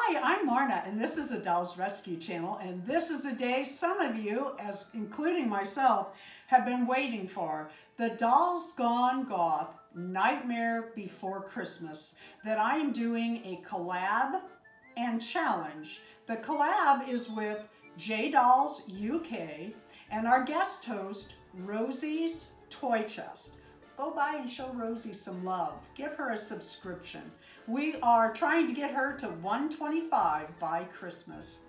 Hi, I'm Marna, and this is a Dolls Rescue channel, and this is a day some of you, as including myself, have been waiting for. The Dolls Gone Goth Nightmare Before Christmas, that I am doing a collab and challenge. The collab is with J Dolls UK and our guest host, Rosie's Toy Chest. Go by and show Rosie some love. Give her a subscription. We are trying to get her to 125 by Christmas.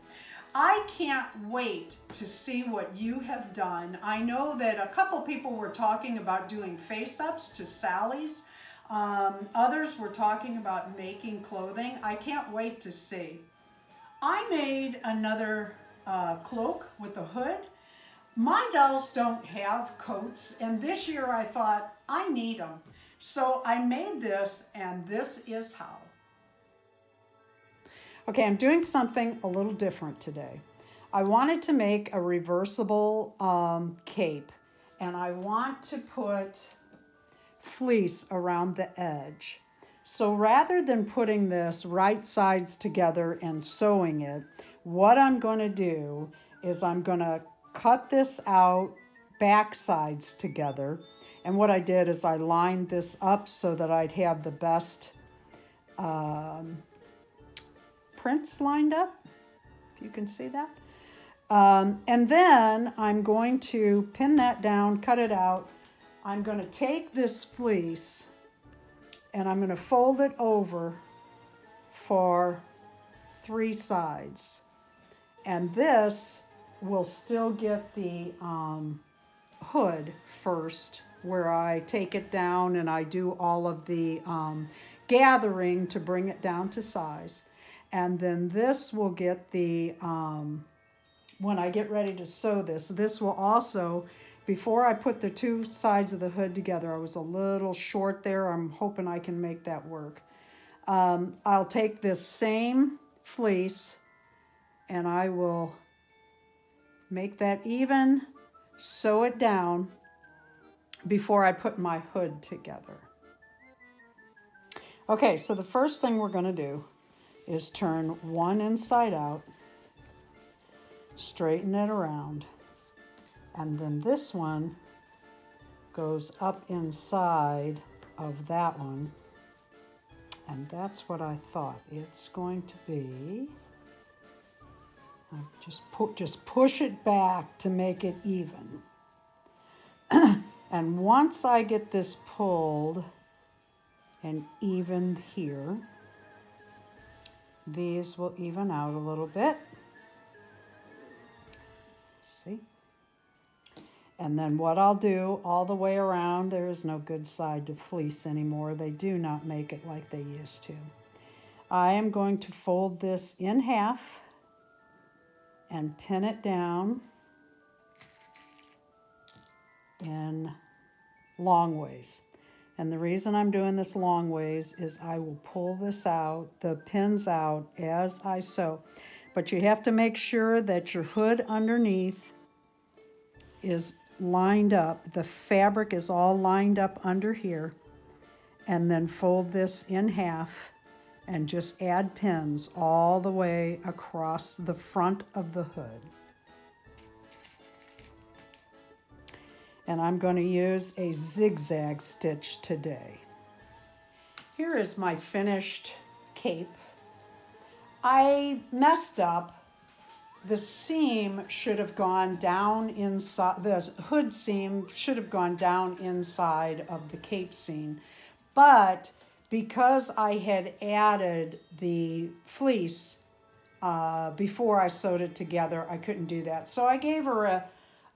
I can't wait to see what you have done. I know that a couple people were talking about doing face-ups to Sally's. Others were talking about making clothing. I can't wait to see. I made another cloak with a hood. My dolls don't have coats, and this year I thought I need them. So I made this, and this is how. Okay, I'm doing something a little different today. I wanted to make a reversible cape, and I want to put fleece around the edge. So rather than putting this right sides together and sewing it, what I'm going to do is I'm going to cut this out back sides together. And what I did is I lined this up so that I'd have the best prints lined up, if you can see that. And then I'm going to pin that down, cut it out. I'm going to take this fleece and I'm going to fold it over for 3 sides. And this will still get the hood first, where I take it down and I do all of the gathering to bring it down to size. And then this will get the, when I get ready to sew this, this will also, before I put the 2 sides of the hood together, I was a little short there. I'm hoping I can make that work. I'll take this same fleece and I will make that even, sew it down before I put my hood together. Okay, so the first thing we're going to do is turn one inside out, straighten it around, and then this one goes up inside of that one, and that's what I thought it's going to be. Just push it back to make it even. And once I get this pulled and evened here, these will even out a little bit. See? And then what I'll do all the way around, there is no good side to fleece anymore. They do not make it like they used to. I am going to fold this in half and pin it down in long ways. And the reason I'm doing this long ways is I will pull this out, the pins out as I sew. But you have to make sure that your hood underneath is lined up. The fabric is all lined up under here. And then fold this in half and just add pins all the way across the front of the hood. And I'm going to use a zigzag stitch today. Here is my finished cape. I messed up. The seam should have gone down inside, the hood seam should have gone down inside of the cape seam. But because I had added the fleece before I sewed it together, I couldn't do that. So I gave her a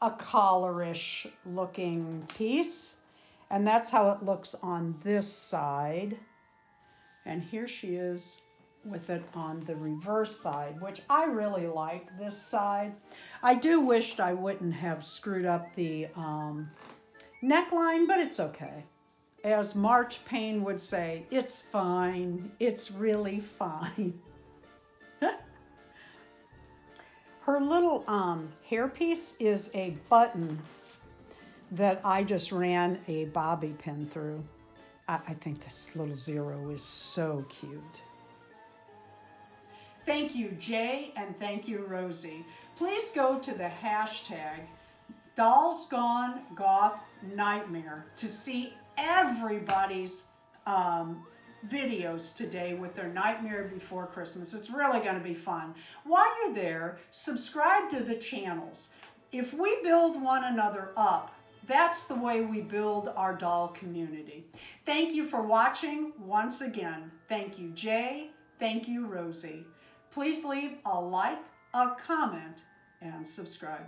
collarish looking piece, and that's how it looks on this side. And here she is with it on the reverse side, which I really like this side. I do wish I wouldn't have screwed up the neckline, but it's okay. As March Payne would say, it's fine. It's really fine. Her little hairpiece is a button that I just ran a bobby pin through. I think this little zero is so cute. Thank you, Jay, and thank you, Rosie. Please go to the hashtag DollsGoneGothNightmare to see everybody's videos today with their Nightmare Before Christmas. It's really going to be fun. While you're there, subscribe to the channels. If we build one another up, that's the way we build our doll community. Thank you for watching once again. Thank you, Jay. Thank you, Rosie. Please leave a like, a comment, and subscribe.